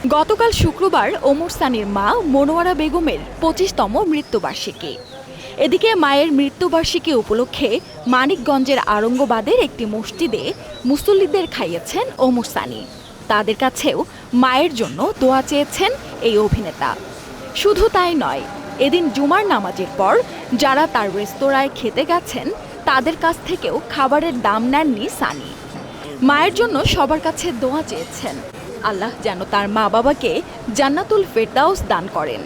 গতকাল শুক্রবার ওমর সানির মা মনোয়ারা বেগমের ২৫তম মৃত্যুবার্ষিকী। এদিকে মায়ের মৃত্যুবার্ষিকী উপলক্ষে মানিকগঞ্জের আরঙ্গবাদের একটি মসজিদে মুসল্লিদের খাইয়েছেন ওমর সানি। তাদের কাছেও মায়ের জন্য দোয়া চেয়েছেন এই অভিনেতা। শুধু তাই নয়, এদিন জুমার নামাজের পর যারা তার রেস্তোরাঁয় খেতে গেছেন তাদের কাছ থেকেও খাবারের দাম নেননি সানি। মায়ের জন্য সবার কাছে দোয়া চেয়েছেন, আল্লাহ যেন তার মা বাবাকে জান্নাতুল ফেরদাউস দান করেন।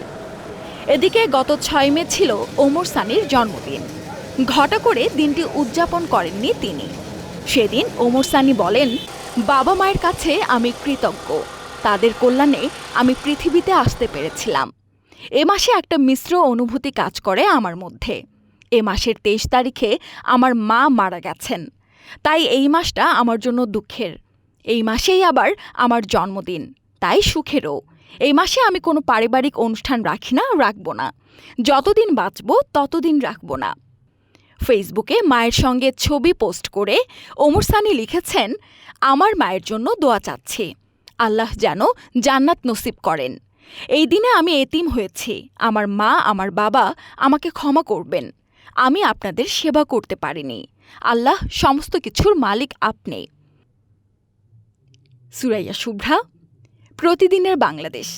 এদিকে গত ৬ মে ছিল ওমর সানির জন্মদিন। ঘটা করে দিনটি উদযাপন করেননি তিনি। সেদিন ওমর সানি বলেন, বাবা মায়ের কাছে আমি কৃতজ্ঞ, তাদের কল্যাণে আমি পৃথিবীতে আসতে পেরেছিলাম। এ মাসে একটা মিশ্র অনুভূতি কাজ করে আমার মধ্যে। এ মাসের ২৩ তারিখে আমার মা মারা গেছেন, তাই এই মাসটা আমার জন্য দুঃখের। এই মাসেই আবার আমার জন্মদিন, তাই সুখেরও। এই মাসে আমি কোনো পারিবারিক অনুষ্ঠান রাখি না, রাখব না। যতদিন বাঁচব ততদিন রাখব না। ফেসবুকে মায়ের সঙ্গে ছবি পোস্ট করে ওমর সানি লিখেছেন, আমার মায়ের জন্য দোয়া চাচ্ছি, আল্লাহ যেন জান্নাত নসিব করেন। এই দিনে আমি এতিম হয়েছি, আমার মা আমার বাবা আমাকে ক্ষমা করবেন। আমি আপনাদের সেবা করতে পারিনি। আল্লাহ সমস্ত কিছুর মালিক আপনি। সুরাইয়া শুভ্রা, প্রতিদিনের বাংলাদেশ।